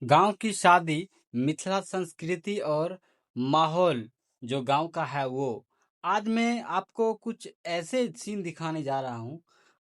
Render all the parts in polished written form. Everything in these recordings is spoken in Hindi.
गांव की शादी, मिथिला संस्कृति और माहौल जो गांव का है वो। आज मैं आपको कुछ ऐसे सीन दिखाने जा रहा हूँ।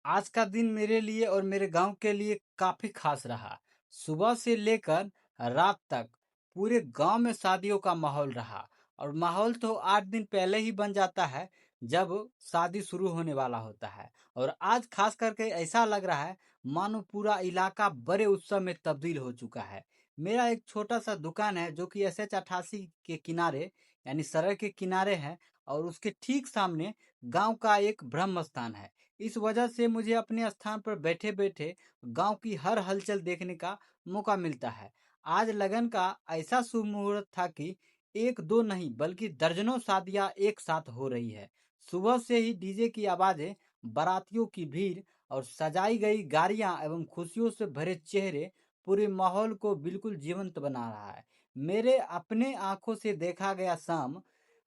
आज का दिन मेरे लिए और मेरे गांव के लिए काफी खास रहा। सुबह से लेकर रात तक पूरे गांव में शादियों का माहौल रहा। और माहौल तो 8 दिन पहले ही बन जाता है जब शादी शुरू होने वाला होता है। और आज खास करके ऐसा लग रहा है मानो पूरा इलाका बड़े उत्सव में तब्दील हो चुका है। मेरा एक छोटा सा दुकान है जो कि SH 88 के किनारे यानी सड़क के किनारे है। और उसके ठीक सामने गांव का एक ब्रह्म स्थान है। इस वजह से मुझे अपने स्थान पर बैठे बैठे गांव की हर हलचल देखने का मौका मिलता है। आज लगन का ऐसा शुभ मुहूर्त था कि एक दो नहीं बल्कि दर्जनों शादियां एक साथ हो रही है। सुबह से ही डीजे की आवाजें, बारातियों की भीड़ और सजाई गई गाड़ियां एवं खुशियों से भरे चेहरे पूरे माहौल को बिल्कुल जीवंत बना रहा है। मेरे अपने आंखों से देखा गया शाम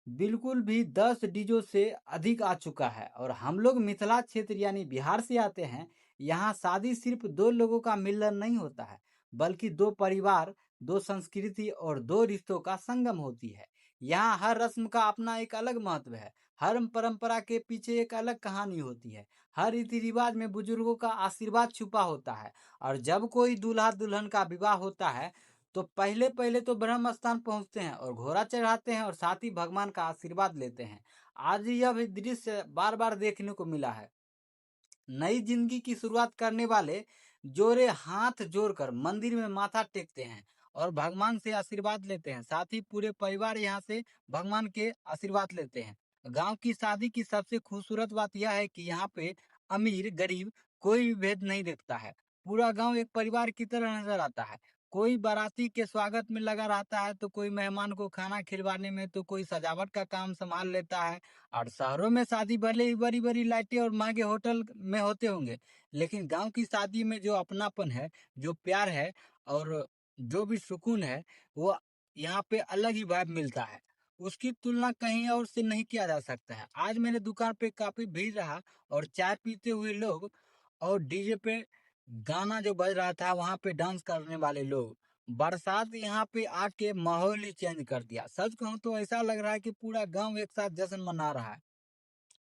बिल्कुल भी 10 डीजो से अधिक आ चुका है। और हम लोग मिथिला क्षेत्र यानी बिहार से आते हैं। यहाँ शादी सिर्फ दो लोगों का मिलन नहीं होता है, बल्कि दो परिवार, दो संस्कृति और दो रिश्तों का संगम होती है। यहाँ हर रस्म का अपना एक अलग महत्व है। हर परंपरा के पीछे एक अलग कहानी होती है। हर रीति रिवाज में बुजुर्गों का आशीर्वाद छुपा होता है। और जब कोई दूल्हा दुल्हन का विवाह होता है तो पहले पहले तो ब्रह्म स्थान पहुंचते हैं और घोड़ा चढ़ाते हैं और साथ ही भगवान का आशीर्वाद लेते हैं। आज यह भी दृश्य बार बार देखने को मिला है। नई जिंदगी की शुरुआत करने वाले जोड़े हाथ जोड़कर मंदिर में माथा टेकते हैं और भगवान से आशीर्वाद लेते हैं। साथ ही पूरे परिवार यहाँ से भगवान के आशीर्वाद लेते हैं। गांव की शादी की सबसे खूबसूरत बात यह है कि यहाँ पे अमीर गरीब कोई भी भेद नहीं देखता है। पूरा गांव एक परिवार की तरह नजर आता है। कोई बाराती के स्वागत में लगा रहता है, तो कोई मेहमान को खाना खिलवाने में, तो कोई सजावट का काम संभाल लेता है। और शहरों में शादी भले ही बड़ी बड़ी लाइटें और महंगे होटल में होते होंगे, लेकिन गांव की शादी में जो अपनापन है, जो प्यार है और जो भी सुकून है, वो यहाँ पे अलग ही वाइब मिलता है। उसकी तुलना कहीं और से नहीं किया जा सकता है। आज मेरे दुकान पे काफी भीड़ रहा और चाय पीते हुए लोग और डीजे पे गाना जो बज रहा था वहां पे डांस करने वाले लोग। बरसात यहाँ पे आके माहौल ही चेंज कर दिया। सच कहूँ तो ऐसा लग रहा है कि पूरा गांव एक साथ जश्न मना रहा है।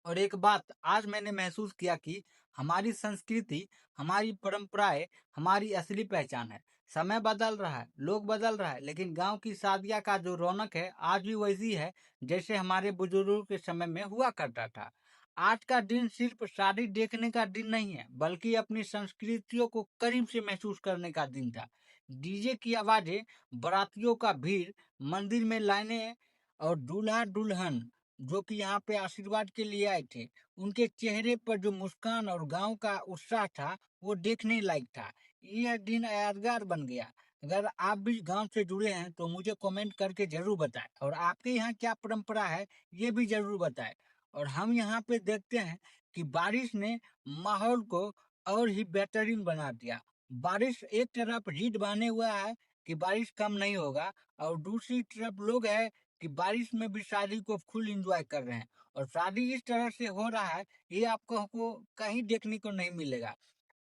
और एक बात आज मैंने महसूस किया कि हमारी संस्कृति, हमारी परंपराएं हमारी असली पहचान है। समय बदल रहा है, लोग बदल रहा है, लेकिन गांव की शादियां का जो रौनक है आज भी वैसी है जैसे हमारे बुजुर्गों के समय में हुआ करता था। आज का दिन सिर्फ शादी देखने का दिन नहीं है, बल्कि अपनी संस्कृतियों को करीब से महसूस करने का दिन था। डीजे की आवाजें, बारातियों का भीड़, मंदिर में लाइनें और दूल्हा दुल्हन जो कि यहाँ पे आशीर्वाद के लिए आए थे, उनके चेहरे पर जो मुस्कान और गांव का उत्साह था वो देखने लायक था। यह दिन यादगार बन गया। अगर आप भी गांव से जुड़े हैं तो मुझे कमेंट करके जरूर बताएं, और आपके यहाँ क्या परंपरा है ये भी जरूर बताएं। और हम यहाँ पे देखते हैं कि बारिश ने माहौल को और ही बेहतरीन बना दिया। बारिश एक तरफ जिद बांधे हुआ है कि बारिश कम नहीं होगा, और दूसरी तरफ लोग है कि बारिश में भी शादी को फुल एंजॉय कर रहे हैं। और शादी इस तरह से हो रहा है, ये आपको को कहीं देखने को नहीं मिलेगा।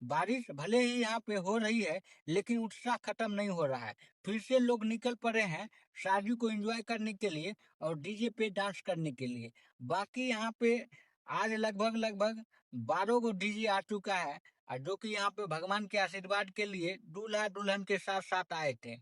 बारिश भले ही यहाँ पे हो रही है, लेकिन उत्साह खत्म नहीं हो रहा है। फिर से लोग निकल पड़े हैं शादी को एंजॉय करने के लिए और डीजे पे डांस करने के लिए। बाकी यहाँ पे आज लगभग लगभग 12 गो डीजे आ चुका है, और जो कि यहाँ पे भगवान के आशीर्वाद के लिए दूल्हा दुल्हन के साथ साथ आए थे।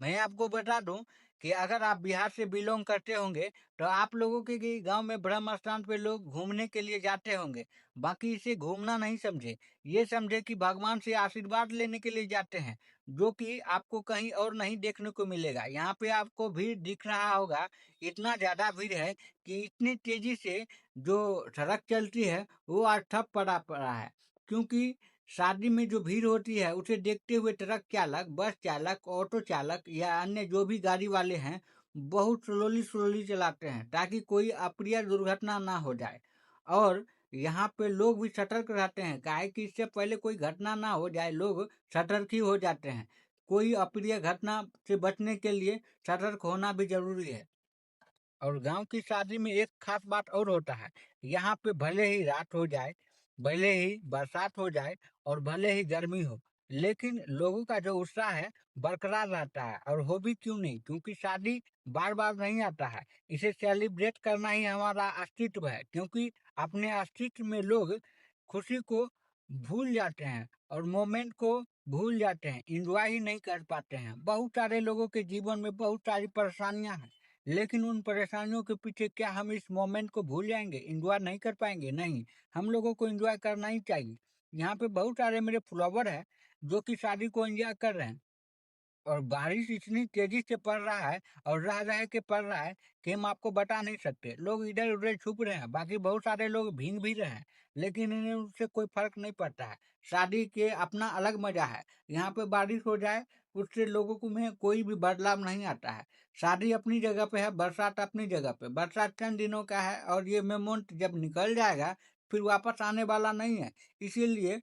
मैं आपको बता दूं कि अगर आप बिहार से बिलोंग करते होंगे तो आप लोगों के गांव में ब्रह्म स्थान पे लोग घूमने के लिए जाते होंगे। बाकी इसे घूमना नहीं समझे, ये समझे कि भगवान से आशीर्वाद लेने के लिए जाते हैं, जो कि आपको कहीं और नहीं देखने को मिलेगा। यहाँ पे आपको भीड़ दिख रहा होगा, इतना ज्यादा भीड़ है कि इतनी तेजी से जो सड़क चलती है वो आज ठप पड़ा पड़ा है। क्योंकि शादी में जो भीड़ होती है उसे देखते हुए ट्रक चालक, बस चालक, ऑटो चालक या अन्य जो भी गाड़ी वाले हैं बहुत स्लोली स्लोली चलाते हैं ताकि कोई अप्रिय दुर्घटना ना हो जाए। और यहाँ पे लोग भी सतर्क रहते हैं, काहे कि इससे पहले कोई घटना ना हो जाए लोग सतर्क ही हो जाते हैं। कोई अप्रिय घटना से बचने के लिए सतर्क होना भी जरूरी है। और गांव की शादी में एक खास बात और होता है। यहाँ पे भले ही रात हो जाए, भले ही बरसात हो जाए और भले ही गर्मी हो, लेकिन लोगों का जो उत्साह है बरकरार रहता है। और हो भी क्यों नहीं, क्योंकि शादी बार बार नहीं आता है। इसे सेलिब्रेट करना ही हमारा अस्तित्व है, क्योंकि अपने अस्तित्व में लोग खुशी को भूल जाते हैं और मोमेंट को भूल जाते हैं, इंजॉय ही नहीं कर पाते हैं। बहुत सारे लोगों के जीवन में बहुत सारी परेशानियां हैं, लेकिन उन परेशानियों के पीछे क्या हम इस मोमेंट को भूल जाएंगे, इंजॉय नहीं कर पाएंगे? नहीं, हम लोगों को इंजॉय करना ही चाहिए। यहाँ पे बहुत सारे मेरे फॉलोवर हैं जो कि शादी को एंजॉय कर रहे हैं, और बारिश इतनी तेजी से पड़ रहा है और रह रह के पड़ रहा है कि हम आपको बता नहीं सकते। लोग इधर उधर छुप रहे हैं, बाकी बहुत सारे लोग भीग भी रहे हैं, लेकिन इन्हें उससे कोई फर्क नहीं पड़ता है। शादी के अपना अलग मजा है। यहाँ पे बारिश हो जाए उससे लोगों को में कोई भी बदलाव नहीं आता है। शादी अपनी जगह पे है, बरसात अपनी जगह पे। बरसात चंद दिनों का है और ये मोमेंट जब निकल जाएगा फिर वापस आने वाला नहीं है। इसीलिए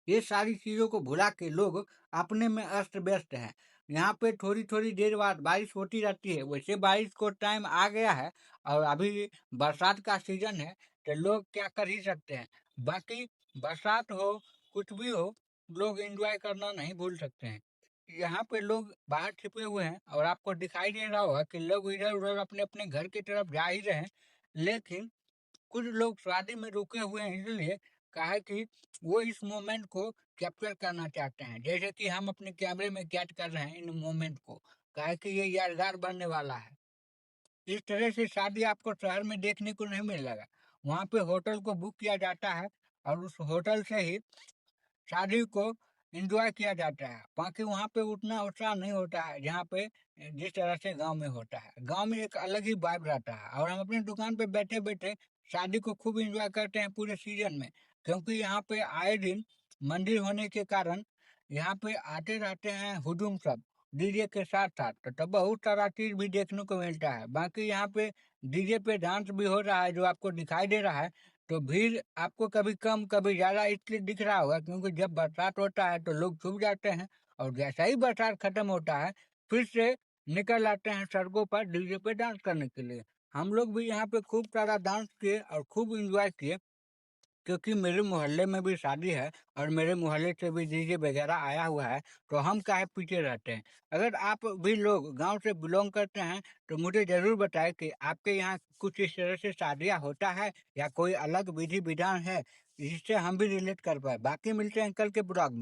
ये सारी चीजों को भुला के लोग अपने में अस्त व्यस्त है। यहाँ पे थोड़ी थोड़ी देर बाद बारिश होती रहती है। वैसे बारिश को टाइम आ गया है और अभी बरसात का सीजन है, तो लोग क्या कर ही सकते हैं। बाकी बरसात हो कुछ भी हो, लोग एंजॉय करना नहीं भूल सकते हैं। यहाँ पे लोग बाहर छिपे हुए हैं और आपको दिखाई दे रहा होगा कि लोग इधर उधर अपने अपने घर की तरफ जा ही रहे हैं, लेकिन कुछ लोग शादी में रुके हुए हैं, इसलिए कहा कि वो इस मोमेंट को कैप्चर करना चाहते हैं, जैसे कि हम अपने कैमरे में कैद कर रहे हैं इन मोमेंट को। कहा कि ये यादगार बनने वाला है। इस तरह से शादी आपको शहर में देखने को नहीं मिलेगा। वहाँ पे होटल को बुक किया जाता है और उस होटल से ही शादी को एंजॉय किया जाता है। बाकी वहाँ पे उतना उत्साह नहीं होता है जहाँ पे जिस तरह से गांव में होता है। गांव में एक अलग ही वाइब रहता है और हम अपनी दुकान पे बैठे बैठे शादी को खूब एंजॉय करते हैं पूरे सीजन में, क्योंकि यहाँ पे आए दिन मंदिर होने के कारण यहाँ पे आते रहते हैं हुजूम सब डीजे के साथ साथ, तो बहुत सारा चीज भी देखने को मिलता है। बाकी यहाँ पे डीजे पे डांस भी हो रहा है जो आपको दिखाई दे रहा है। तो भीड़ आपको कभी कम कभी ज्यादा इसलिए दिख रहा होगा क्योंकि जब बरसात होता है तो लोग छुप जाते हैं, और जैसा ही बरसात खत्म होता है फिर से निकल आते हैं सड़कों पर डीजे पे डांस करने के लिए। हम लोग भी यहाँ पे खूब सारा डांस किए और खूब इंजॉय किए, क्योंकि मेरे मोहल्ले में भी शादी है और मेरे मोहल्ले से भी डीजे वगैरह आया हुआ है, तो हम काहे पीछे रहते हैं। अगर आप भी लोग गांव से बिलोंग करते हैं तो मुझे जरूर बताएं कि आपके यहाँ कुछ इस तरह से शादियाँ होता है या कोई अलग विधि विधान है जिससे हम भी रिलेट कर पाए। बाकी मिलते हैं कल के ब्लॉग में।